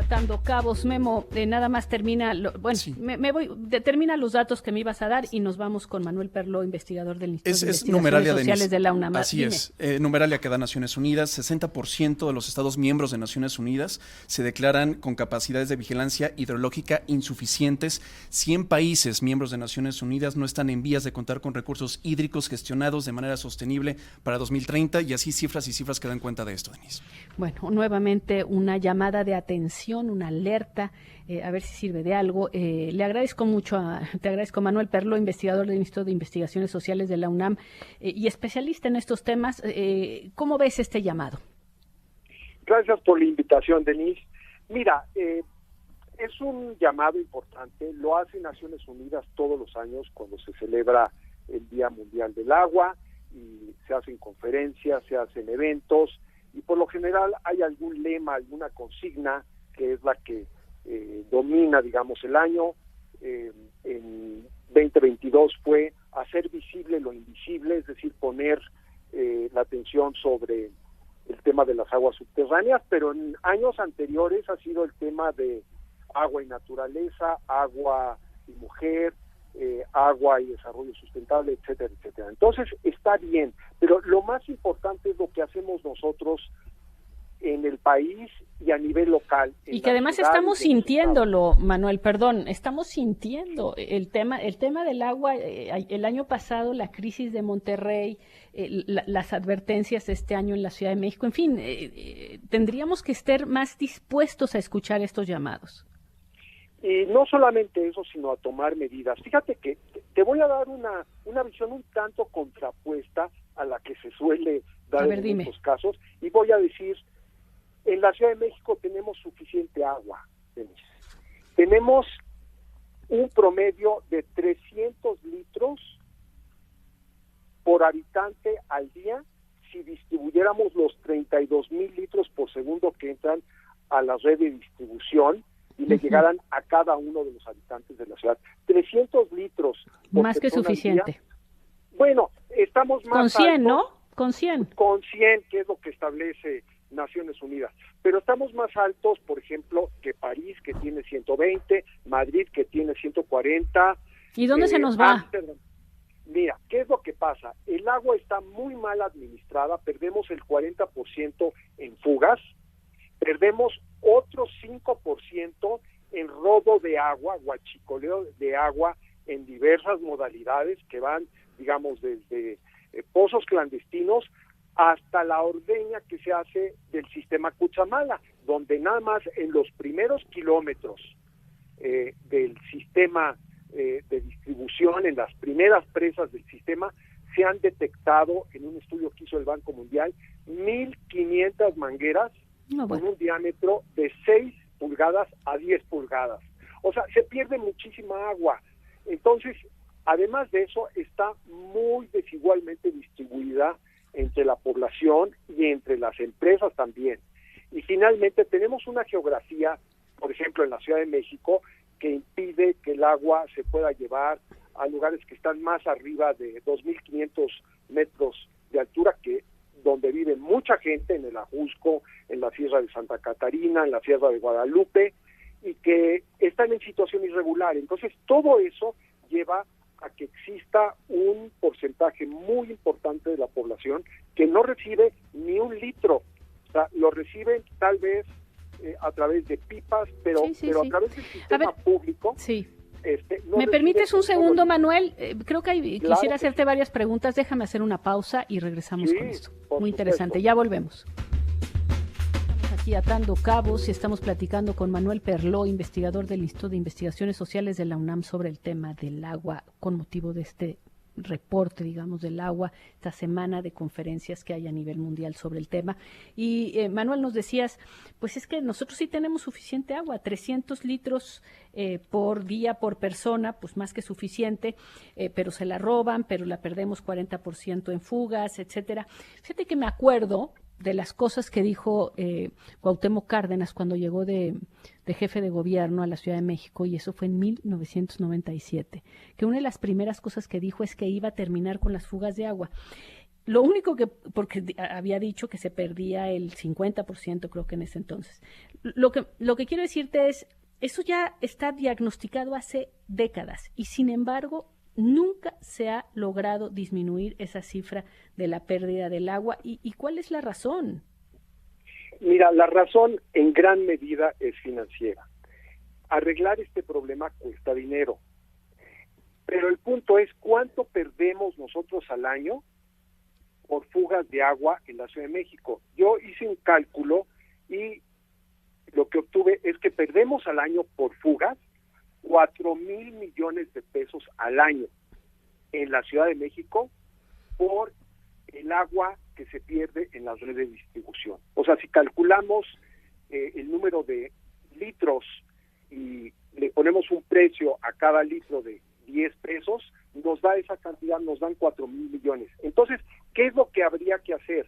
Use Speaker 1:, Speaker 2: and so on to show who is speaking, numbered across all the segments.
Speaker 1: Atando cabos, Memo, nada más termina,
Speaker 2: Sí.
Speaker 1: termina los datos que me ibas a dar y nos vamos con Manuel Perló, investigador del Instituto de
Speaker 2: Es
Speaker 1: Investigaciones
Speaker 2: numeralia,
Speaker 1: Sociales
Speaker 2: Denise.
Speaker 1: de la UNAM.
Speaker 2: Así
Speaker 1: Dime.
Speaker 2: es, numeralia que da Naciones Unidas. 60% de los estados miembros de Naciones Unidas se declaran con capacidades de vigilancia hidrológica insuficientes. 100 países miembros de Naciones Unidas no están en vías de contar con recursos hídricos gestionados de manera sostenible para 2030, y así cifras y cifras que dan cuenta de esto, Denise.
Speaker 1: Bueno, nuevamente una llamada de atención, una alerta, a ver si sirve de algo. Le agradezco mucho, te agradezco, Manuel Perló, investigador del Instituto de Investigaciones Sociales de la UNAM y especialista en estos temas. ¿Cómo ves este llamado?
Speaker 3: Gracias por la invitación, Denise. Mira, es un llamado importante, lo hace Naciones Unidas todos los años cuando se celebra el Día Mundial del Agua, y se hacen conferencias, se hacen eventos, y por lo general hay algún lema, alguna consigna que es la que domina, digamos, el año. En 2022 fue hacer visible lo invisible, es decir, poner la atención sobre el tema de las aguas subterráneas, pero en años anteriores ha sido el tema de agua y naturaleza, agua y mujer, agua y desarrollo sustentable, etcétera, etcétera. Entonces está bien, pero lo más importante es lo que hacemos nosotros en el país y a nivel local.
Speaker 1: Y que además estamos sintiéndolo, Manuel, perdón, estamos sintiendo el tema del agua. El año pasado la crisis de Monterrey, las advertencias este año en la Ciudad de México, en fin, tendríamos que estar más dispuestos a escuchar estos llamados.
Speaker 3: Y no solamente eso, sino a tomar medidas. Fíjate que te voy a dar una visión un tanto contrapuesta a la que se suele dar en estos casos, y voy a decir, en la Ciudad de México tenemos suficiente agua, Denise. Tenemos un promedio de 300 litros por habitante al día si distribuyéramos los 32,000 litros por segundo que entran a la red de distribución y le llegaran a cada uno de los habitantes de la ciudad. 300 litros.
Speaker 1: Más que suficiente.
Speaker 3: Bueno, estamos más
Speaker 1: con 100,
Speaker 3: altos,
Speaker 1: ¿no? Con 100.
Speaker 3: Con 100, que es lo que establece Naciones Unidas. Pero estamos más altos, por ejemplo, que París, que tiene 120, Madrid, que tiene 140.
Speaker 1: ¿Y dónde se nos va?
Speaker 3: Amsterdam. Mira, ¿qué es lo que pasa? El agua está muy mal administrada, perdemos el 40% en fugas, perdemos otro 5% en robo de agua, huachicoleo de agua en diversas modalidades que van, digamos, desde pozos clandestinos hasta la ordeña que se hace del sistema Cuchamala, donde nada más en los primeros kilómetros del sistema de distribución, en las primeras presas del sistema, se han detectado, en un estudio que hizo el Banco Mundial, 1,500 mangueras con un diámetro de 6 pulgadas a 10 pulgadas. O sea, se pierde muchísima agua. Entonces, además de eso, está muy desigualmente distribuida entre la población y entre las empresas también. Y finalmente tenemos una geografía, por ejemplo, en la Ciudad de México, que impide que el agua se pueda llevar a lugares que están más arriba de 2,500 metros de altura, que donde vive mucha gente, en el Ajusco, en la Sierra de Santa Catarina, en la Sierra de Guadalupe, y que están en situación irregular. Entonces, todo eso lleva a que exista un porcentaje muy importante de la población que no recibe ni un litro. O sea, lo reciben tal vez a través de pipas, pero a través del sistema público.
Speaker 1: Sí.
Speaker 3: No
Speaker 1: ¿Me permites un segundo, Manuel? Creo que
Speaker 3: Claro
Speaker 1: quisiera hacerte varias preguntas. Déjame hacer una pausa y regresamos con esto. Muy interesante. Ya volvemos. Estamos aquí atando cabos y estamos platicando con Manuel Perló, investigador del Instituto de Investigaciones Sociales de la UNAM, sobre el tema del agua con motivo de este reporte, digamos, del agua, esta semana de conferencias que hay a nivel mundial sobre el tema. Y Manuel, nos decías, pues es que nosotros sí tenemos suficiente agua, 300 litros por día, por persona, pues más que suficiente, pero se la roban, pero la perdemos 40% en fugas, etcétera. Fíjate que me acuerdo de las cosas que dijo Cuauhtémoc Cárdenas cuando llegó de jefe de gobierno a la Ciudad de México, y eso fue en 1997, que una de las primeras cosas que dijo es que iba a terminar con las fugas de agua. Lo único que, porque había dicho que se perdía el 50%, creo que en ese entonces. Lo que quiero decirte es, eso ya está diagnosticado hace décadas y sin embargo nunca se ha logrado disminuir esa cifra de la pérdida del agua. ¿Y cuál es la razón?
Speaker 3: Mira, la razón en gran medida es financiera. Arreglar este problema cuesta dinero. Pero el punto es cuánto perdemos nosotros al año por fugas de agua en la Ciudad de México. Yo hice un cálculo y lo que obtuve es que perdemos al año por fugas 4,000 millones de pesos al año en la Ciudad de México por el agua que se pierde en las redes de distribución. O sea, si calculamos el número de litros y le ponemos un precio a cada litro de 10 pesos, nos da esa cantidad, nos dan 4,000 millones. Entonces, ¿qué es lo que habría que hacer?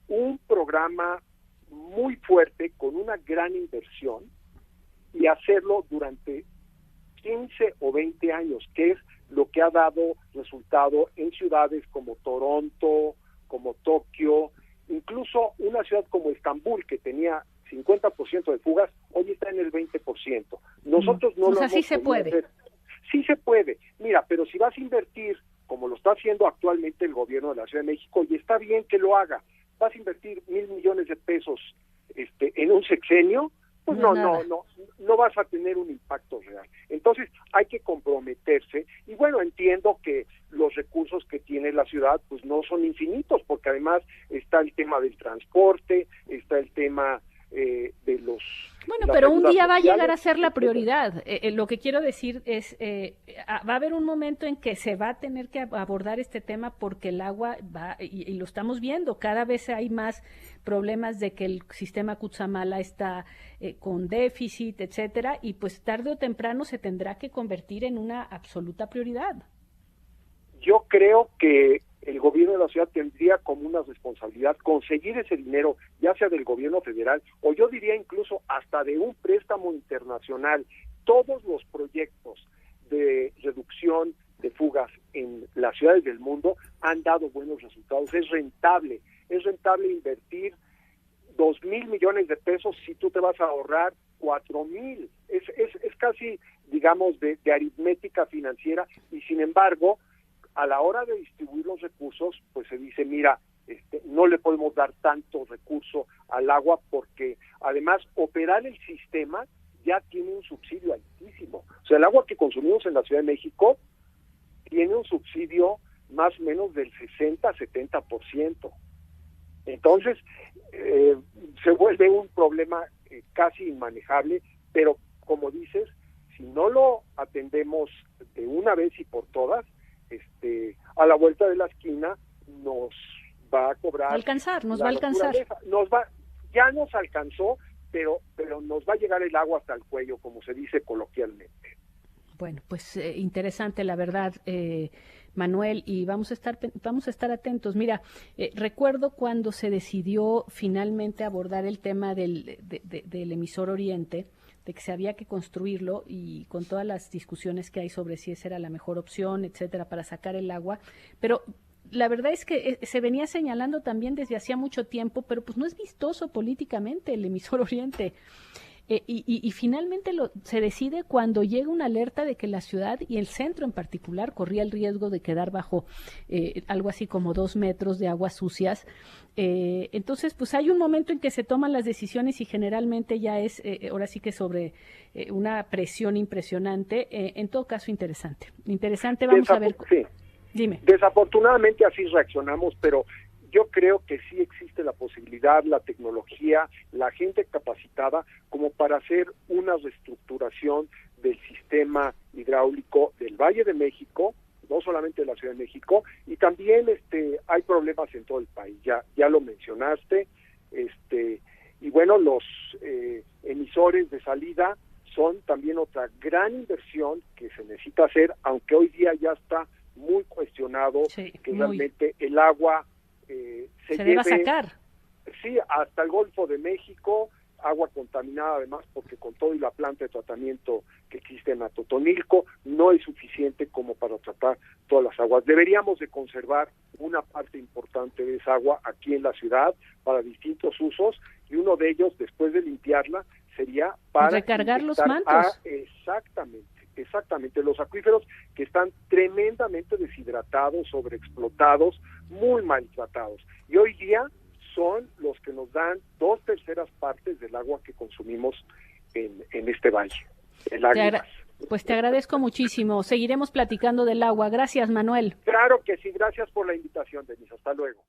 Speaker 3: Un programa muy fuerte, con una gran inversión, y hacerlo durante 15 o 20 años, que es lo que ha dado resultado en ciudades como Toronto, como Tokio, incluso una ciudad como Estambul, que tenía 50% de fugas, hoy está en el 20%. Nosotros no lo hemos
Speaker 1: sí se puede.
Speaker 3: hacer. Sí se puede. Mira, pero si vas a invertir, como lo está haciendo actualmente el gobierno de la Ciudad de México, y está bien que lo haga, vas a invertir 1,000 millones de pesos en un sexenio, pues no vas a tener un impacto real. Entonces hay que comprometerse, y bueno, entiendo que los recursos que tiene la ciudad pues no son infinitos, porque además está el tema del transporte, está el tema de los...
Speaker 1: Bueno, pero un día va a llegar a ser la prioridad. Lo que quiero decir es, va a haber un momento en que se va a tener que abordar este tema porque el agua va, y lo estamos viendo, cada vez hay más problemas de que el sistema Cutzamala está con déficit, etcétera, y pues tarde o temprano se tendrá que convertir en una absoluta prioridad.
Speaker 3: Yo creo que el gobierno de la ciudad tendría como una responsabilidad conseguir ese dinero, ya sea del gobierno federal, o yo diría incluso hasta de un préstamo internacional. Todos los proyectos de reducción de fugas en las ciudades del mundo han dado buenos resultados. Es rentable invertir 2,000 millones de pesos si tú te vas a ahorrar 4,000. Es casi, digamos, de aritmética financiera, y sin embargo, a la hora de distribuir los recursos, pues se dice, mira, no le podemos dar tanto recurso al agua porque además operar el sistema ya tiene un subsidio altísimo. O sea, el agua que consumimos en la Ciudad de México tiene un subsidio más o menos del 60-70%. Entonces, se vuelve un problema casi inmanejable, pero como dices, si no lo atendemos de una vez y por todas, a la vuelta de la esquina nos va a cobrar.
Speaker 1: Nos va a alcanzar.
Speaker 3: Ya nos alcanzó, pero nos va a llegar el agua hasta el cuello, como se dice coloquialmente.
Speaker 1: Bueno, pues interesante, la verdad, Manuel, y vamos a estar atentos. Mira, recuerdo cuando se decidió finalmente abordar el tema del emisor Oriente, de que se había que construirlo, y con todas las discusiones que hay sobre si esa era la mejor opción, etcétera, para sacar el agua, pero la verdad es que se venía señalando también desde hacía mucho tiempo, pero pues no es vistoso políticamente el emisor Oriente. Y finalmente se decide cuando llega una alerta de que la ciudad y el centro en particular corría el riesgo de quedar bajo algo así como 2 metros de aguas sucias. Entonces, pues hay un momento en que se toman las decisiones y generalmente ya es, ahora sí que sobre una presión impresionante. En todo caso, interesante. Vamos a ver.
Speaker 3: Sí.
Speaker 1: Dime.
Speaker 3: Desafortunadamente así reaccionamos, pero yo creo que sí existe la posibilidad, la tecnología, la gente capacitada como para hacer una reestructuración del sistema hidráulico del Valle de México, no solamente de la Ciudad de México, y también hay problemas en todo el país, ya lo mencionaste, y bueno, los emisores de salida son también otra gran inversión que se necesita hacer, aunque hoy día ya está muy cuestionado realmente el agua se
Speaker 1: deba sacar.
Speaker 3: Sí, hasta el Golfo de México, agua contaminada además, porque con todo y la planta de tratamiento que existe en Atotonilco, no es suficiente como para tratar todas las aguas. Deberíamos de conservar una parte importante de esa agua aquí en la ciudad para distintos usos, y uno de ellos, después de limpiarla, sería para
Speaker 1: recargar los mantos.
Speaker 3: Exactamente, los acuíferos que están tremendamente deshidratados, sobreexplotados, muy maltratados. Y hoy día son los que nos dan 2/3 partes del agua que consumimos en este valle.
Speaker 1: Pues te agradezco muchísimo. Seguiremos platicando del agua. Gracias, Manuel.
Speaker 3: Claro que sí, gracias por la invitación, Denise. Hasta luego.